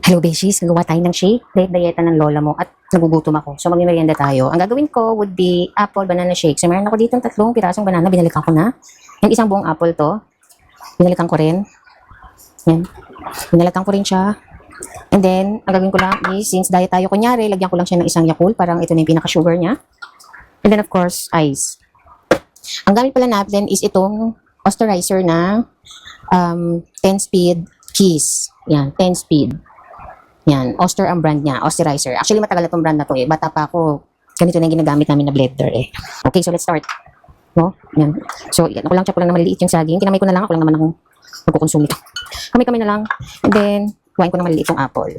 Hello, Beshies. Nagawa tayo ng shake. Diet-dieta ng lola mo at nagugutom ako. So, magmimerienda tayo. Ang gagawin ko would be apple banana shake. So, meron ako dito 3 pirasong banana. Binalikan ko na. And isang buong apple to. Binalikan ko rin. Yan. Binalikan ko rin siya. And then, ang gagawin ko lang is, since diet tayo, kunyari, lagyan ko lang siya ng isang Yakult. Parang ito na yung pinaka-sugar niya. And then, of course, ice. Ang gamit pala natin is itong Osterizer na 10-speed cheese. Yan, 10-speed. Yan, Oster ang brand niya, Osterizer. Actually, matagal na itong brand na to eh. Bata pa ako, ganito na yung ginagamit namin na blender eh. Okay, so let's start. No? Yan. So, yan. Ako lang chop ko lang na maliliit yung saging. Kinamay ko na lang. Ako lang naman ang magkukonsume nito. Kamay-kamay na lang. And then, kuhain ko ng maliliit yung apple.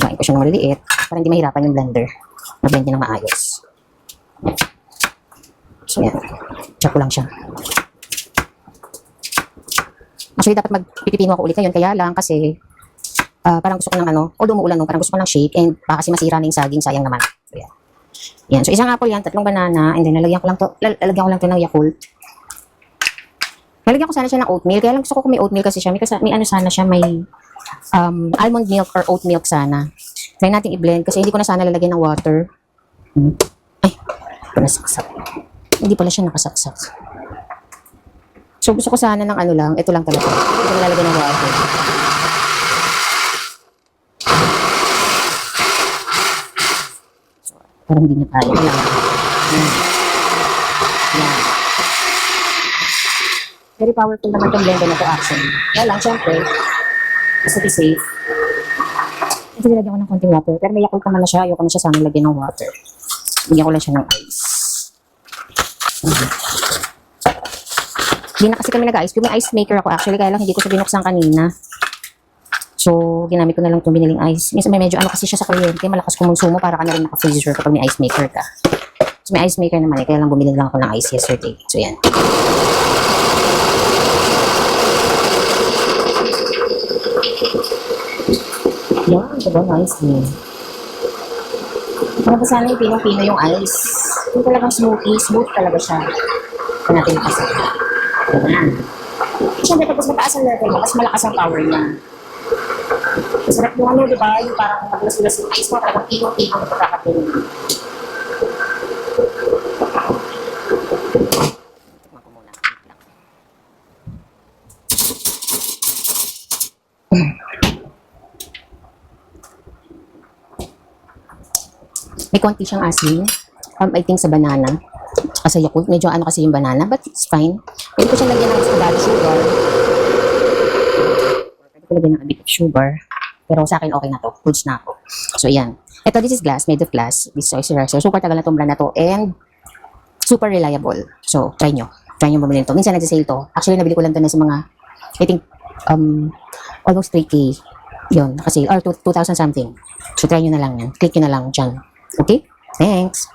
Kuhain ko siya ng maliliit para hindi mahirapan yung blender. Mag-blend niya ng maayos. So, yan. Chop ko lang siya. Actually, dapat magpipipino ako ulit ngayon. Kaya lang kasi parang gusto ko ng although umuulan no, parang gusto ko ng shake and baka kasi masira na yung saging, sayang naman. So, yan. Yan. So, isang apple yan, 3 banana, and then lalagyan ko lang to ng Yakult. Lalagyan ko sana siya ng oatmeal, kaya lang gusto ko kung may oatmeal kasi siya, may ano sana siya, may almond milk or oat milk sana. Try natin i-blend kasi hindi ko na sana lalagyan ng water. Ay, nasaksak. Hindi pala siya nakasaksak. So, gusto ko sana ng lang, ito lang talaga. Hindi ko na lalagyan ng water. Parang hindi na tayo. Yan. Very powerful naman itong blender na ito actually. Kaya lang, syempre, just to be safe. Ito nilagyan ko ng konting water. Pero may Yakult naman na siya. Ayoko na siya sana lagyan ng water. Bigyan ko lang siya ng ice. Hindi na kasi kami nag-ice. May ice maker ako actually. Kaya lang hindi ko siya binuksan kanina. So, ginamit ko na lang itong biniling ice. Minsan may medyo kasi siya sa kuryente. Malakas kumonsumo para ka na rin naka-freezer kapag may ice maker ka. So, may ice maker naman eh. Kaya lang bumili lang ako ng ice yesterday. So, yan. Yan, diba? Nice din. Parang sana yung pinong-pino yung ice. Yung talagang smoky. Smooth talaga siya. Ito natin kasi. Yan. Siyempre, tapos mataas ang level mo, mas malakas ang power niya. Masarap yung diba? Yung parang maglas-ulas yung ice mo, talagang pinong-pino na pagkakapin. Tikman ko muna. May konti siyang asin. I think sa banana. Tsaka sa Yakult. Medyo kasi yung banana, but it's fine. Pwede ko siya lagyan ng stable sugar. Pwede ko lagyan ng a bit of sugar. Pero sa akin, okay na to. Goods na ako. So, yan. Ito, this is glass. Made of glass. This is Osterizer. Super tagal na itong brand na to. And, super reliable. So, try nyo. Try nyo bumili nito. Minsan nag-sale to. Actually, nabili ko lang to na sa mga, I think, almost 3K. Yun. Kasi, or 2,000 something. So, try nyo na lang yan. Click nyo na lang dyan. Okay? Thanks.